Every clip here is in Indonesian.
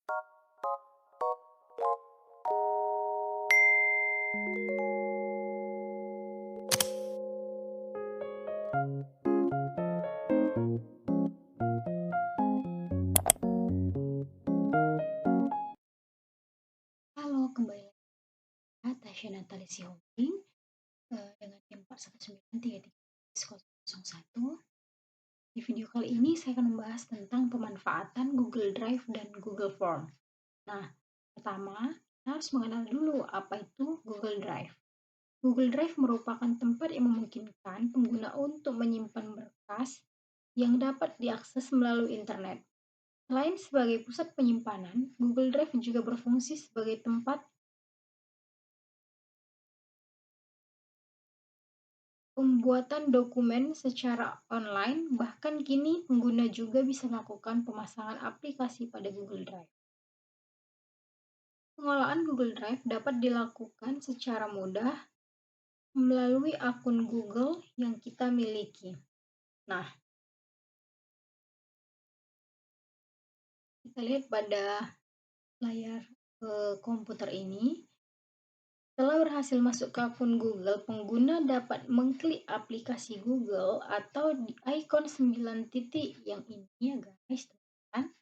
Halo, kembali lagi dengan Tasya Natalisi Holding dengan NIM 41933001. Di video kali ini saya akan membahas tentang pemanfaatan Google Drive dan Google Form. Nah, pertama, kita harus mengenal dulu apa itu Google Drive. Google Drive merupakan tempat yang memungkinkan pengguna untuk menyimpan berkas yang dapat diakses melalui internet. Selain sebagai pusat penyimpanan, Google Drive juga berfungsi sebagai tempat pembuatan dokumen secara online, bahkan kini pengguna juga bisa melakukan pemasangan aplikasi pada Google Drive. Pengelolaan Google Drive dapat dilakukan secara mudah melalui akun Google yang kita miliki. Nah, kita lihat pada layar komputer ini. Setelah berhasil masuk ke akun Google, pengguna dapat mengklik aplikasi Google atau di ikon 9 titik yang ini ya guys, teman-teman.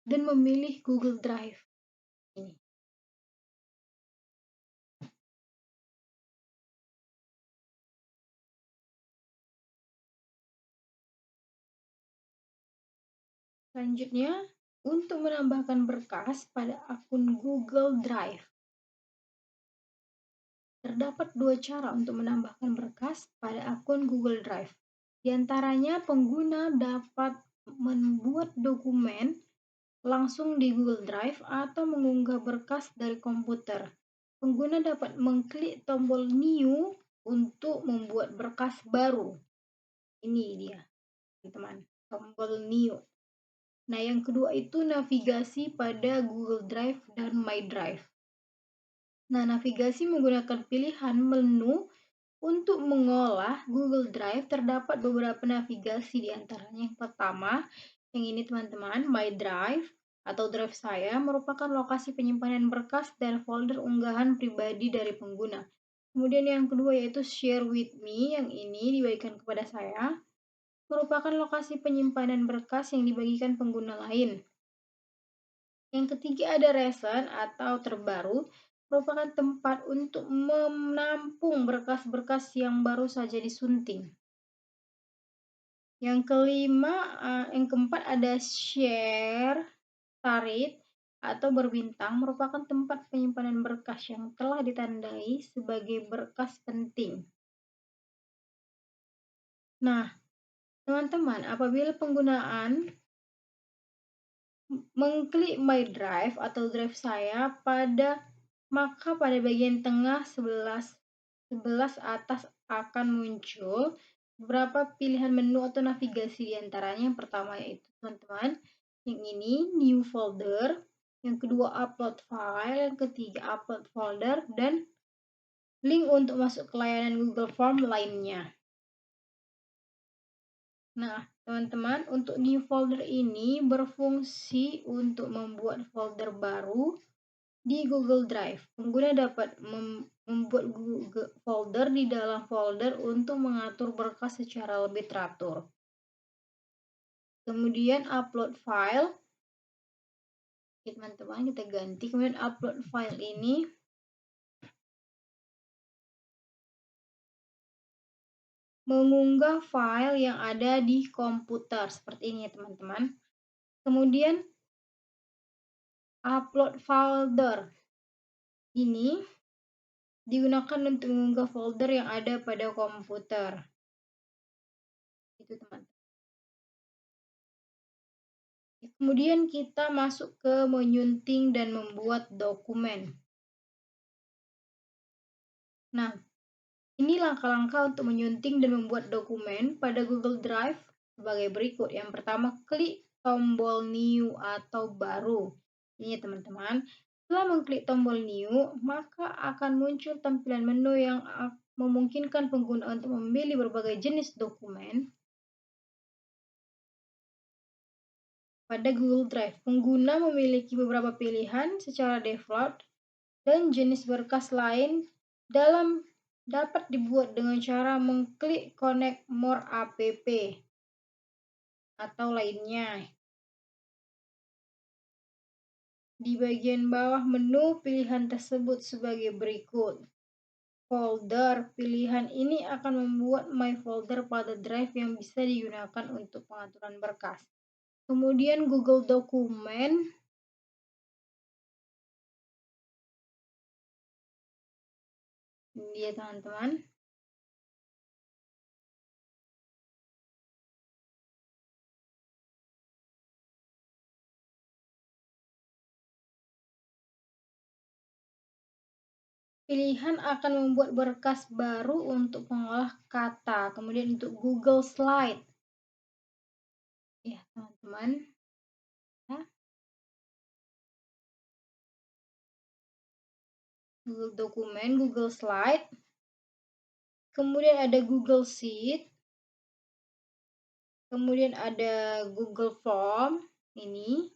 Dan memilih Google Drive ini. Selanjutnya, untuk menambahkan berkas pada akun Google Drive. Terdapat dua cara untuk menambahkan berkas pada akun Google Drive. Di antaranya, pengguna dapat membuat dokumen langsung di Google Drive atau mengunggah berkas dari komputer. Pengguna dapat mengklik tombol New untuk membuat berkas baru. Ini dia, teman-teman, tombol New. Nah, yang kedua itu navigasi pada Google Drive dan My Drive. Nah, navigasi menggunakan pilihan menu untuk mengolah Google Drive. Terdapat beberapa navigasi di antaranya. Yang pertama, yang ini teman-teman, My Drive atau Drive saya merupakan lokasi penyimpanan berkas dan folder unggahan pribadi dari pengguna. Kemudian yang kedua yaitu Share with Me, yang ini dibagikan kepada saya, merupakan lokasi penyimpanan berkas yang dibagikan pengguna lain. Yang ketiga ada recent atau terbaru, merupakan tempat untuk menampung berkas-berkas yang baru saja disunting. Yang kelima, yang keempat ada share, tarit, atau berbintang, merupakan tempat penyimpanan berkas yang telah ditandai sebagai berkas penting. Nah, teman-teman, apabila penggunaan mengklik My Drive atau Drive saya maka pada bagian tengah sebelah atas akan muncul beberapa pilihan menu atau navigasi di antaranya. Yang pertama yaitu teman-teman, yang ini New Folder, yang kedua Upload File, yang ketiga Upload Folder, dan link untuk masuk ke layanan Google Form lainnya. Nah, teman-teman, untuk new folder ini berfungsi untuk membuat folder baru di Google Drive. Pengguna dapat membuat folder di dalam folder untuk mengatur berkas secara lebih teratur. Kemudian upload file. Teman-teman, kita ganti. Kemudian upload file ini mengunggah file yang ada di komputer seperti ini ya teman-teman. Kemudian upload folder ini digunakan untuk mengunggah folder yang ada pada komputer. Itu teman-teman. Kemudian kita masuk ke menyunting dan membuat dokumen. Nah, ini langkah-langkah untuk menyunting dan membuat dokumen pada Google Drive sebagai berikut. Yang pertama, klik tombol New atau baru. Ini teman-teman. Setelah mengklik tombol New, maka akan muncul tampilan menu yang memungkinkan pengguna untuk memilih berbagai jenis dokumen Pada Google Drive, pengguna memiliki beberapa pilihan secara default dan jenis berkas lain dalam dapat dibuat dengan cara mengklik Connect More app atau lainnya. Di bagian bawah menu, pilihan tersebut sebagai berikut. Folder. Pilihan ini akan membuat My Folder pada drive yang bisa digunakan untuk pengaturan berkas. Kemudian Google Dokumen. Ini dia teman-teman. Pilihan akan membuat berkas baru untuk pengolah kata. Kemudian untuk Google Slide. Ya, teman-teman. Ya. Google Dokumen, Google Slide. Kemudian ada Google Sheet. Kemudian ada Google Form. Ini.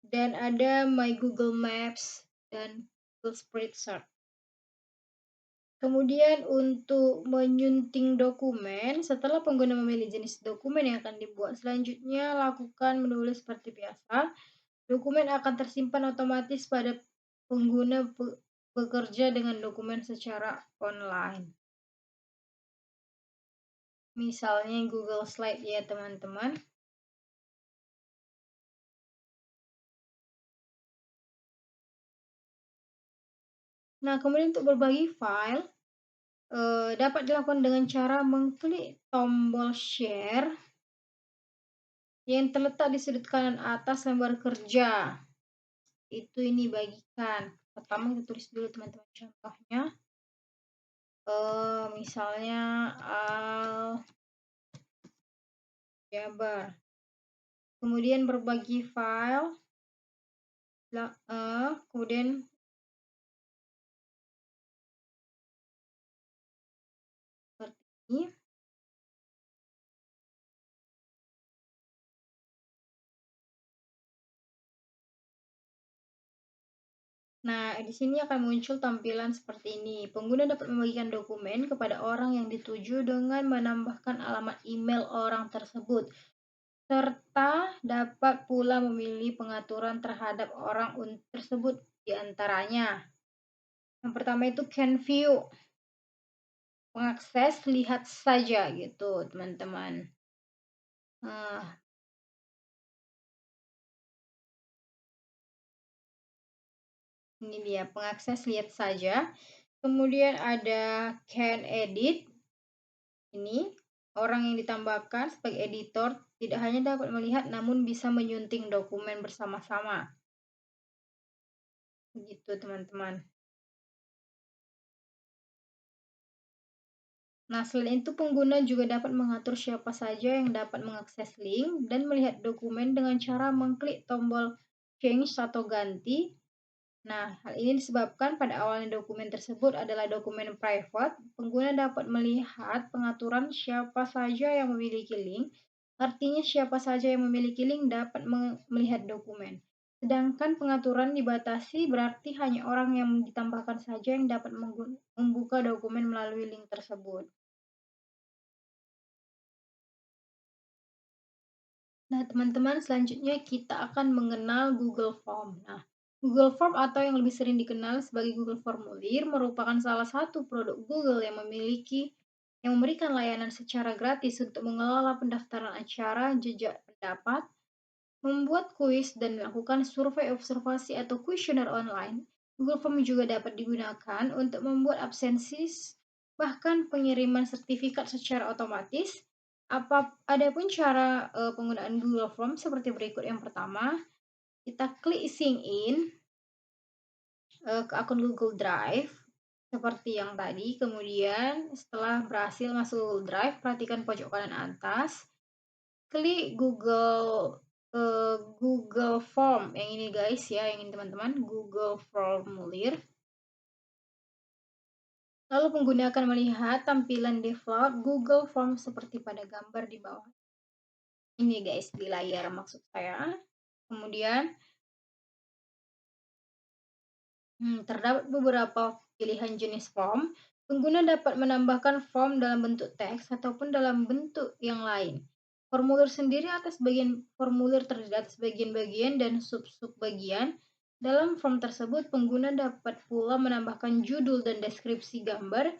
Dan ada My Google Maps dan Google Spreadsheet. Kemudian untuk menyunting dokumen, setelah pengguna memilih jenis dokumen yang akan dibuat, selanjutnya lakukan menulis seperti biasa. Dokumen akan tersimpan otomatis pada pengguna bekerja dengan dokumen secara online. Misalnya Google Slide ya teman-teman. Nah, kemudian untuk berbagi file, dapat dilakukan dengan cara mengklik tombol share yang terletak di sudut kanan atas lembar kerja. Itu ini bagikan. Pertama kita tulis dulu teman-teman contohnya. Misalnya Jabar. Kemudian berbagi file. Kemudian seperti ini. Nah, di sini akan muncul tampilan seperti ini. Pengguna dapat membagikan dokumen kepada orang yang dituju dengan menambahkan alamat email orang tersebut, serta dapat pula memilih pengaturan terhadap orang tersebut di antaranya. Yang pertama itu can view, mengakses, lihat saja gitu teman-teman. Nah, ini dia pengakses, lihat saja. Kemudian ada can edit. Ini orang yang ditambahkan sebagai editor tidak hanya dapat melihat namun bisa menyunting dokumen bersama-sama. Begitu teman-teman. Nah, selain itu pengguna juga dapat mengatur siapa saja yang dapat mengakses link dan melihat dokumen dengan cara mengklik tombol change atau ganti. Nah, hal ini disebabkan pada awalnya dokumen tersebut adalah dokumen private, pengguna dapat melihat pengaturan siapa saja yang memiliki link. Artinya siapa saja yang memiliki link dapat melihat dokumen. Sedangkan pengaturan dibatasi berarti hanya orang yang ditambahkan saja yang dapat membuka dokumen melalui link tersebut. Nah, teman-teman, selanjutnya kita akan mengenal Google Form. Nah, Google Form atau yang lebih sering dikenal sebagai Google Formulir merupakan salah satu produk Google yang memberikan layanan secara gratis untuk mengelola pendaftaran acara, jejak pendapat, membuat kuis, dan melakukan survei observasi atau kuesioner online. Google Form juga dapat digunakan untuk membuat absensi, bahkan pengiriman sertifikat secara otomatis. Adapun cara penggunaan Google Form seperti berikut. Yang pertama, kita klik sign in ke akun Google Drive seperti yang tadi. Kemudian setelah berhasil masuk Google Drive, perhatikan pojok kanan atas, klik Google Form yang ini guys ya, yang ini teman-teman, Google Formulir. Lalu pengguna akan melihat tampilan default Google Form seperti pada gambar di bawah. Ini guys di layar maksud saya. Kemudian terdapat beberapa pilihan jenis form. Pengguna dapat menambahkan form dalam bentuk teks ataupun dalam bentuk yang lain. Formulir sendiri atas bagian formulir terdiri atas bagian-bagian dan sub-sub bagian. Dalam form tersebut, pengguna dapat pula menambahkan judul dan deskripsi gambar,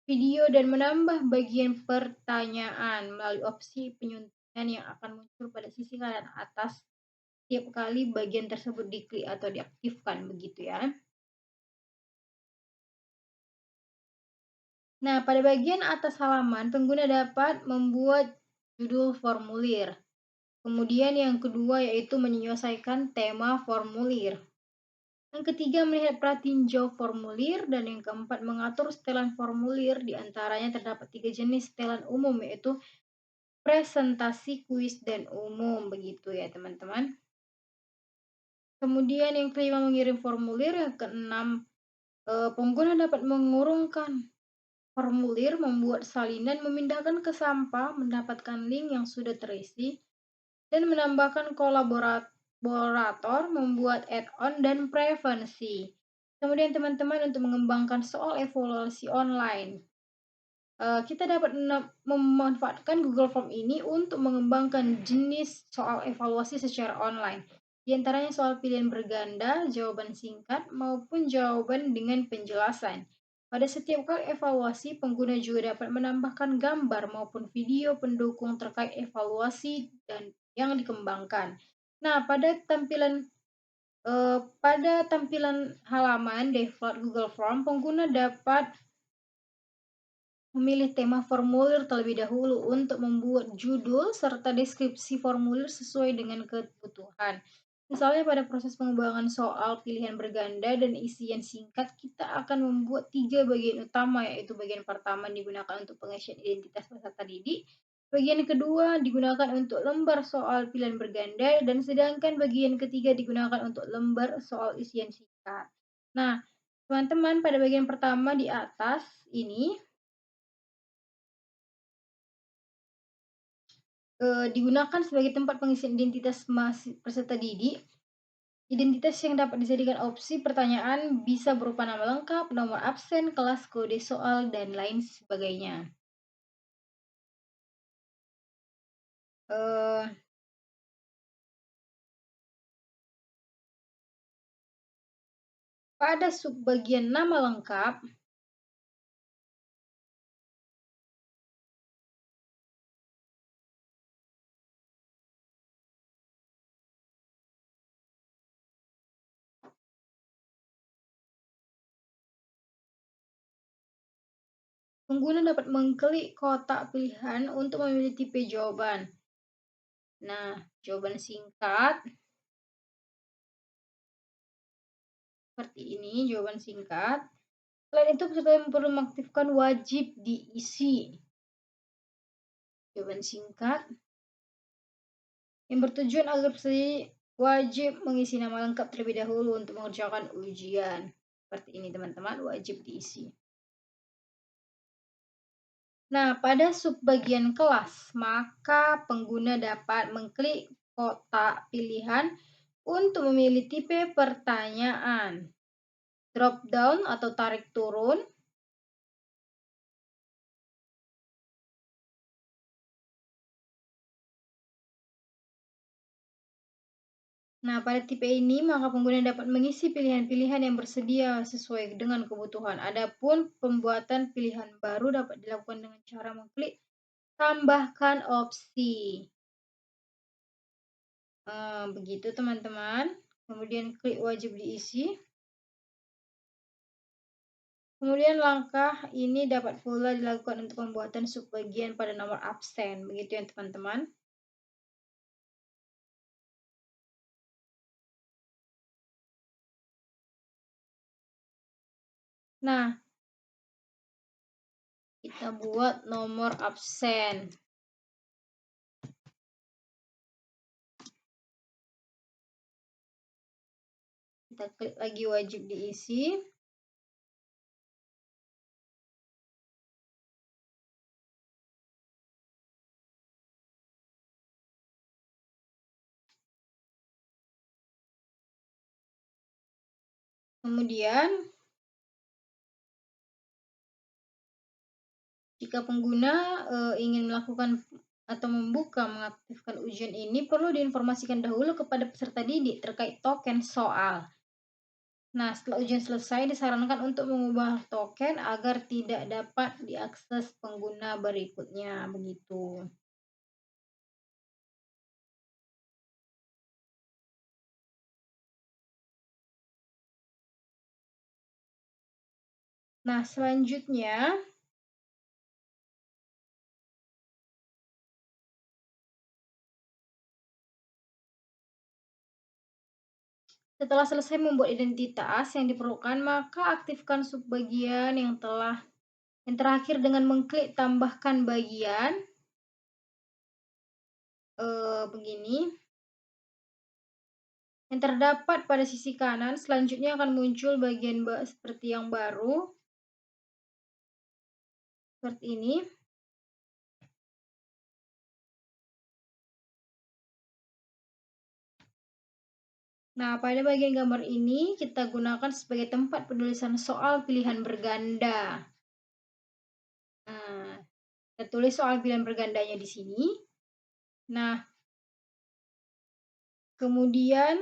video, dan menambah bagian pertanyaan melalui opsi penyuntikan yang akan muncul pada sisi kanan atas setiap kali bagian tersebut diklik atau diaktifkan, begitu ya. Nah, pada bagian atas halaman, pengguna dapat membuat judul formulir. Kemudian yang kedua yaitu menyesuaikan tema formulir. Yang ketiga melihat pratinjau formulir dan yang keempat mengatur setelan formulir. Di antaranya terdapat 3 jenis setelan umum yaitu presentasi, kuis, dan umum. Begitu ya teman-teman. Kemudian yang kelima mengirim formulir. Yang keenam pengguna dapat mengurungkan formulir, membuat salinan, memindahkan ke sampah, mendapatkan link yang sudah terisi, dan menambahkan kolaborator, membuat add-on, dan preferensi. Kemudian teman-teman untuk mengembangkan soal evaluasi online. Kita dapat memanfaatkan Google Form ini untuk mengembangkan jenis soal evaluasi secara online. Di antaranya soal pilihan berganda, jawaban singkat, maupun jawaban dengan penjelasan. Pada setiap kali evaluasi, pengguna juga dapat menambahkan gambar maupun video pendukung terkait evaluasi dan yang dikembangkan. Nah, pada tampilan halaman default Google Form, pengguna dapat memilih tema formulir terlebih dahulu untuk membuat judul serta deskripsi formulir sesuai dengan kebutuhan. Misalnya pada proses pengembangan soal pilihan berganda dan isian singkat, kita akan membuat 3 bagian utama, yaitu bagian pertama digunakan untuk pengisian identitas peserta didik, bagian kedua digunakan untuk lembar soal pilihan berganda, dan sedangkan bagian ketiga digunakan untuk lembar soal isian singkat. Nah, teman-teman pada bagian pertama di atas ini digunakan sebagai tempat pengisian identitas peserta didik. Identitas yang dapat dijadikan opsi pertanyaan bisa berupa nama lengkap, nomor absen, kelas, kode soal, dan lain sebagainya. Pada subbagian nama lengkap, pengguna dapat mengklik kotak pilihan untuk memilih tipe jawaban. Nah, jawaban singkat seperti ini, jawaban singkat. Selain itu, peserta perlu mengaktifkan wajib diisi. Jawaban singkat yang bertujuan agar peserta wajib mengisi nama lengkap terlebih dahulu untuk mengerjakan ujian. Seperti ini teman-teman, wajib diisi. Nah, pada subbagian kelas, maka pengguna dapat mengklik kotak pilihan untuk memilih tipe pertanyaan. Drop down atau tarik turun. Nah, pada tipe ini, maka pengguna dapat mengisi pilihan-pilihan yang bersedia sesuai dengan kebutuhan. Adapun pembuatan pilihan baru dapat dilakukan dengan cara mengklik tambahkan opsi. Begitu teman-teman. Kemudian klik wajib diisi. Kemudian langkah ini dapat pula dilakukan untuk pembuatan subbagian pada nomor absen. Begitu ya teman-teman. Nah, kita buat nomor absen. Kita klik lagi wajib diisi. Kemudian, jika pengguna ingin melakukan atau mengaktifkan ujian ini, perlu diinformasikan dahulu kepada peserta didik terkait token soal. Nah, setelah ujian selesai, disarankan untuk mengubah token agar tidak dapat diakses pengguna berikutnya, begitu. Nah, selanjutnya, setelah selesai membuat identitas yang diperlukan, maka aktifkan subbagian yang terakhir dengan mengklik tambahkan bagian. Begini. Yang terdapat pada sisi kanan, selanjutnya akan muncul bagian seperti yang baru. Seperti ini. Nah, pada bagian gambar ini kita gunakan sebagai tempat penulisan soal pilihan berganda. Nah, kita tulis soal pilihan bergandanya di sini. Nah, kemudian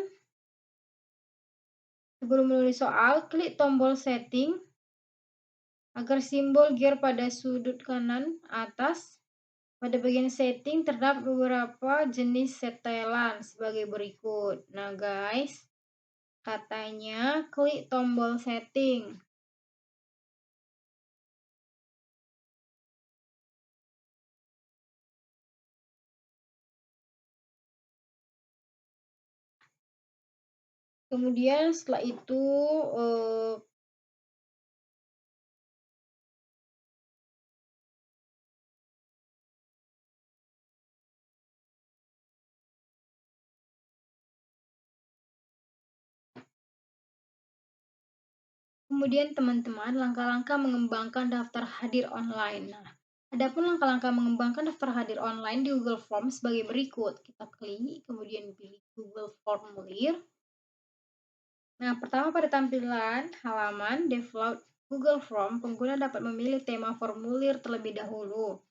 sebelum menulis soal, klik tombol setting agar simbol gear pada sudut kanan atas. Pada bagian setting terdapat beberapa jenis setelan sebagai berikut. Nah, guys, katanya klik tombol setting. Kemudian setelah itu kemudian teman-teman, langkah-langkah mengembangkan daftar hadir online. Nah, adapun langkah-langkah mengembangkan daftar hadir online di Google Forms sebagai berikut. Kita klik, kemudian pilih Google Formulir. Nah, pertama pada tampilan halaman default Google Form, pengguna dapat memilih tema formulir terlebih dahulu.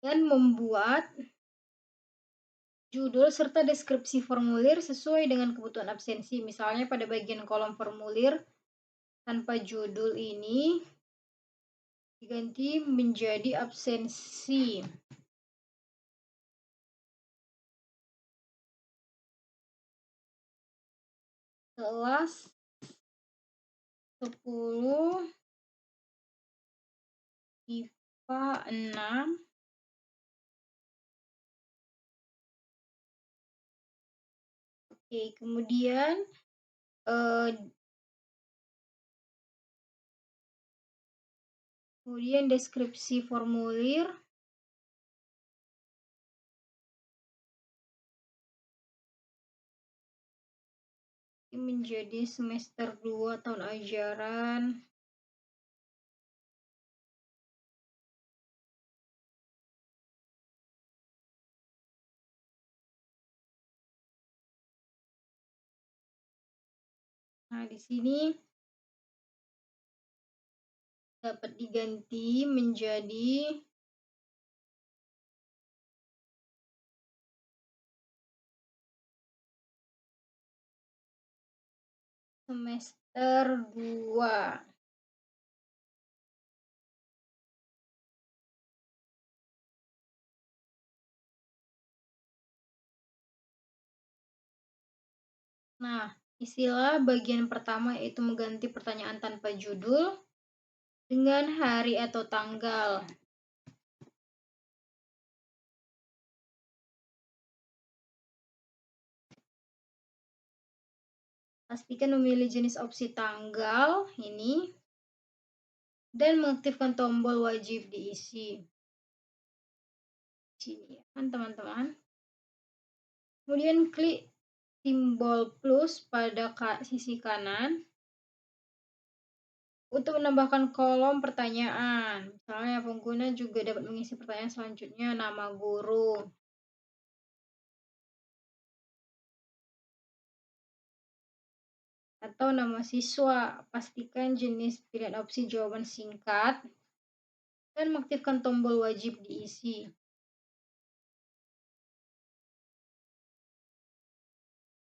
Dan membuat judul serta deskripsi formulir sesuai dengan kebutuhan absensi. Misalnya pada bagian kolom formulir tanpa judul ini diganti menjadi absensi. Kelas 10 IPA 6. Oke, kemudian deskripsi formulir menjadi semester 2 tahun ajaran. Nah, di sini dapat diganti menjadi semester 2. Nah, istilah bagian pertama yaitu mengganti pertanyaan tanpa judul dengan hari atau tanggal. Pastikan memilih jenis opsi tanggal ini dan mengaktifkan tombol wajib diisi. Sini ya kan teman-teman. Kemudian klik simbol plus pada sisi kanan untuk menambahkan kolom pertanyaan. Misalnya pengguna juga dapat mengisi pertanyaan selanjutnya nama guru. atau nama siswa. Pastikan jenis pilihan opsi jawaban singkat dan mengaktifkan tombol wajib diisi.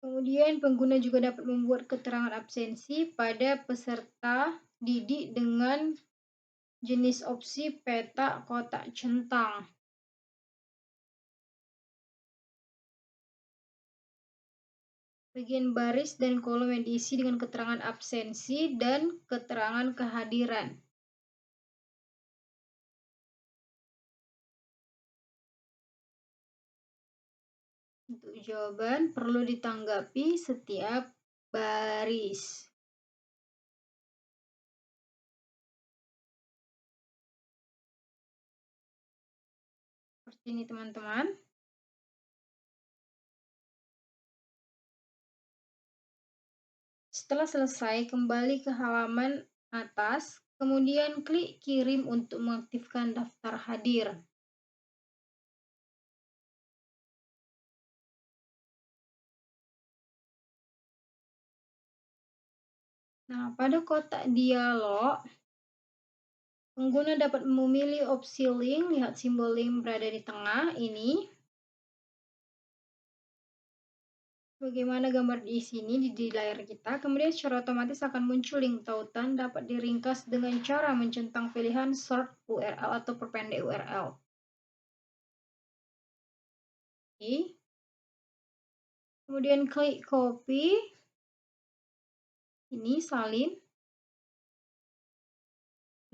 Kemudian pengguna juga dapat membuat keterangan absensi pada peserta didik dengan jenis opsi peta kotak centang. Bagian baris dan kolom yang diisi dengan keterangan absensi dan keterangan kehadiran. Untuk jawaban perlu ditanggapi setiap baris. Seperti ini teman-teman. Setelah selesai, kembali ke halaman atas, kemudian klik kirim untuk mengaktifkan daftar hadir. Nah, pada kotak dialog, pengguna dapat memilih opsi link, lihat simbol link berada di tengah ini. Bagaimana gambar di sini di layar kita, kemudian secara otomatis akan muncul link tautan dapat diringkas dengan cara mencentang pilihan short URL atau perpendek URL. Oke. Kemudian klik copy, ini salin.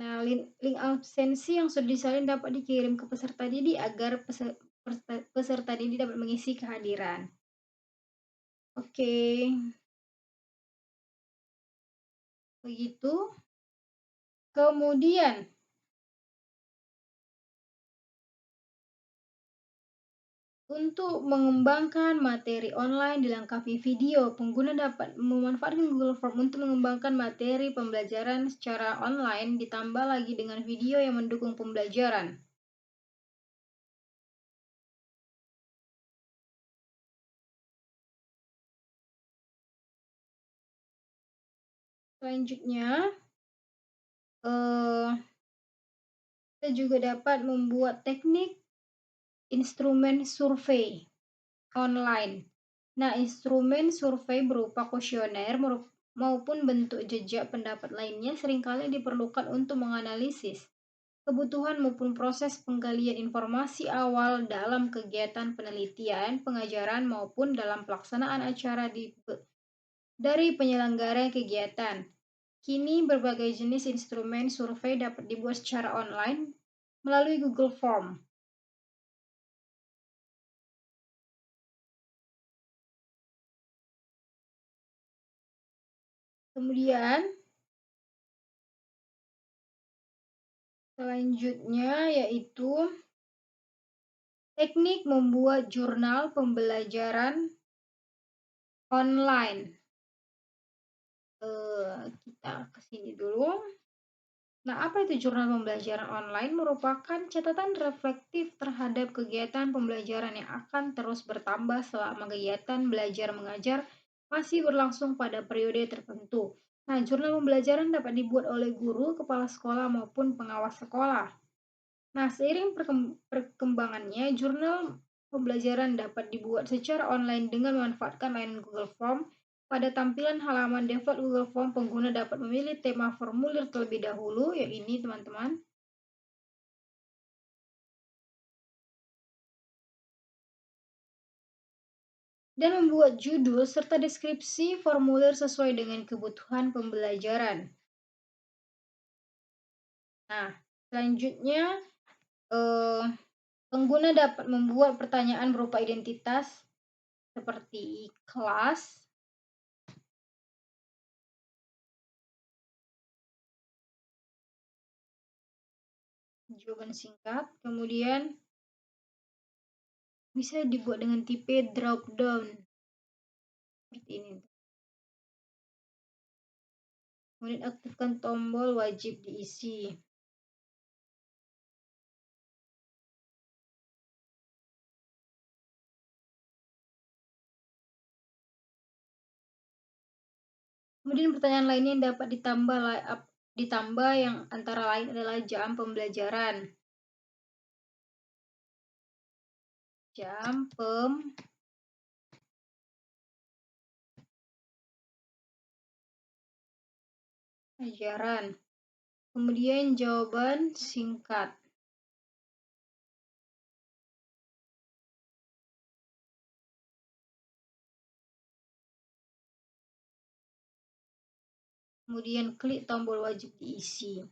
Nah, link absensi yang sudah disalin dapat dikirim ke peserta didik agar peserta didik dapat mengisi kehadiran. Oke. Begitu. Kemudian untuk mengembangkan materi online dilengkapi video, pengguna dapat memanfaatkan Google Form untuk mengembangkan materi pembelajaran secara online ditambah lagi dengan video yang mendukung pembelajaran. Selanjutnya, kita juga dapat membuat teknik instrumen survei online. Nah, instrumen survei berupa kuesioner maupun bentuk jejak pendapat lainnya seringkali diperlukan untuk menganalisis kebutuhan maupun proses penggalian informasi awal dalam kegiatan penelitian, pengajaran, maupun dalam pelaksanaan acara dari penyelenggara kegiatan. Kini berbagai jenis instrumen survei dapat dibuat secara online melalui Google Form. Kemudian, selanjutnya yaitu teknik membuat jurnal pembelajaran online. Kita ke sini dulu. Nah, apa itu jurnal pembelajaran online? Merupakan catatan reflektif terhadap kegiatan pembelajaran yang akan terus bertambah selama kegiatan belajar mengajar masih berlangsung pada periode tertentu. Nah, jurnal pembelajaran dapat dibuat oleh guru, kepala sekolah, maupun pengawas sekolah. Nah, seiring perkembangannya, jurnal pembelajaran dapat dibuat secara online dengan memanfaatkan layanan Google Form. Pada tampilan halaman default Google Form, pengguna dapat memilih tema formulir terlebih dahulu, yang ini teman-teman. Dan membuat judul serta deskripsi formulir sesuai dengan kebutuhan pembelajaran. Nah, selanjutnya pengguna dapat membuat pertanyaan berupa identitas seperti kelas, jawaban singkat, kemudian bisa dibuat dengan tipe drop down seperti ini. Kemudian aktifkan tombol wajib diisi. Kemudian pertanyaan lainnya yang dapat ditambah yang antara lain adalah jam pembelajaran. Jam pembelajaran. Kemudian jawaban singkat. Kemudian klik tombol wajib diisi.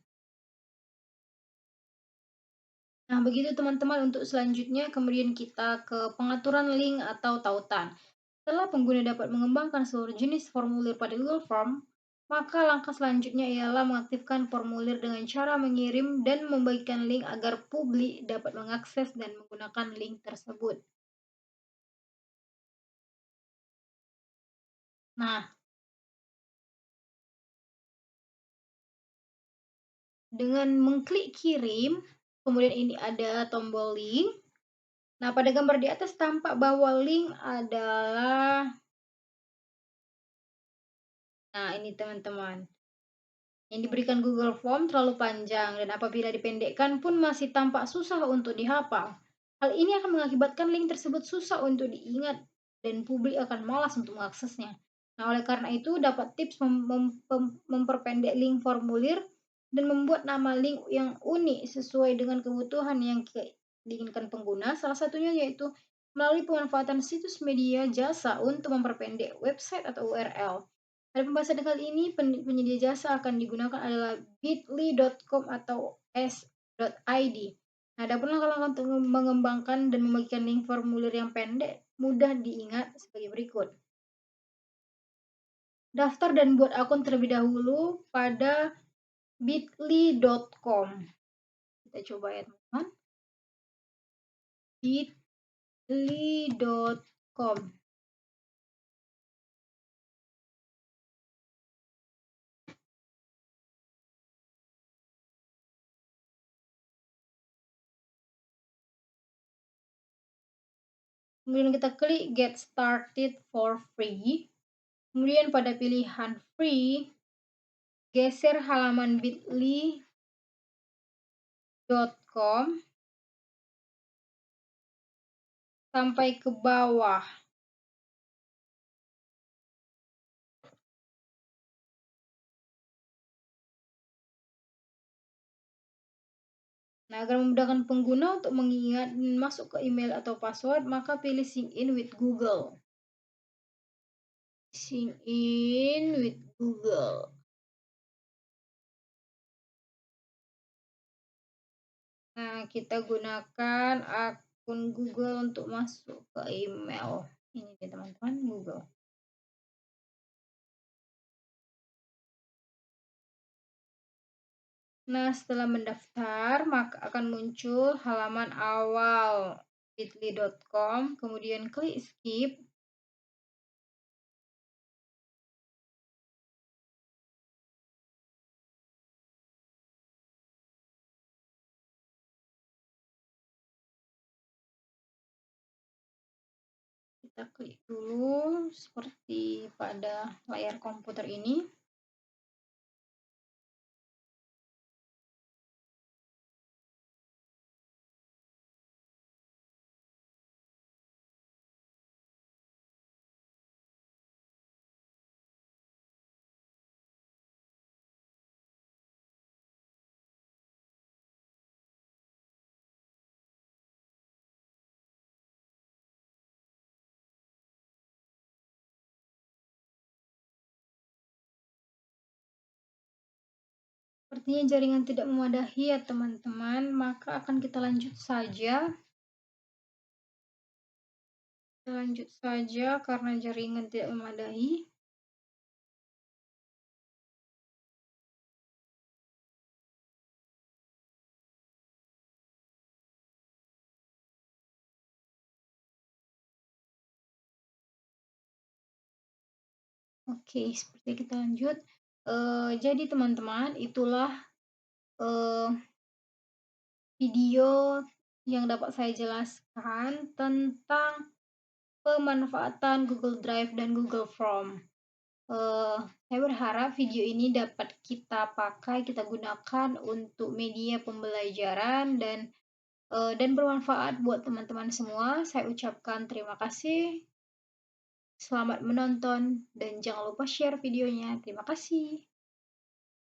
Nah, begitu teman-teman untuk selanjutnya, kemudian kita ke pengaturan link atau tautan. Setelah pengguna dapat mengembangkan seluruh jenis formulir pada Google Form, maka langkah selanjutnya ialah mengaktifkan formulir dengan cara mengirim dan membagikan link agar publik dapat mengakses dan menggunakan link tersebut. Nah, dengan mengklik kirim, kemudian ini ada tombol link. Nah, pada gambar di atas tampak bahwa link adalah, nah ini teman-teman, yang diberikan Google Form terlalu panjang dan apabila dipendekkan pun masih tampak susah untuk dihafal. Hal ini akan mengakibatkan link tersebut susah untuk diingat dan publik akan malas untuk mengaksesnya. Nah, oleh karena itu dapat tips memperpendek link formulir dan membuat nama link yang unik sesuai dengan kebutuhan yang diinginkan pengguna. Salah satunya yaitu melalui pemanfaatan situs media jasa untuk memperpendek website atau URL. Pada pembahasan kali ini, penyedia jasa akan digunakan adalah bit.ly.com atau s.id. Nah, ada pun langkah-langkah untuk mengembangkan dan membagikan link formulir yang pendek, mudah diingat sebagai berikut. Daftar dan buat akun terlebih dahulu pada bit.ly.com. Kita coba ya, teman-teman. bit.ly.com. Kemudian kita klik get started for free. Kemudian pada pilihan free, geser halaman bit.ly.com sampai ke bawah. Nah, agar memudahkan pengguna untuk mengingat dan masuk ke email atau password, maka pilih sign in with Google. Sign in with Google. Nah, kita gunakan akun Google untuk masuk ke email. Ini dia teman-teman, Google. Nah, setelah mendaftar, maka akan muncul halaman awal bit.ly.com, kemudian klik skip. Kita klik dulu seperti pada layar komputer ini. Sepertinya jaringan tidak memadahi ya teman-teman, maka akan kita lanjut saja. Kita lanjut saja karena jaringan tidak memadahi. Oke, seperti kita lanjut. Jadi teman-teman, itulah video yang dapat saya jelaskan tentang pemanfaatan Google Drive dan Google Form. Saya berharap video ini dapat kita pakai, kita gunakan untuk media pembelajaran dan bermanfaat buat teman-teman semua. Saya ucapkan terima kasih, selamat menonton, dan jangan lupa share videonya. Terima kasih.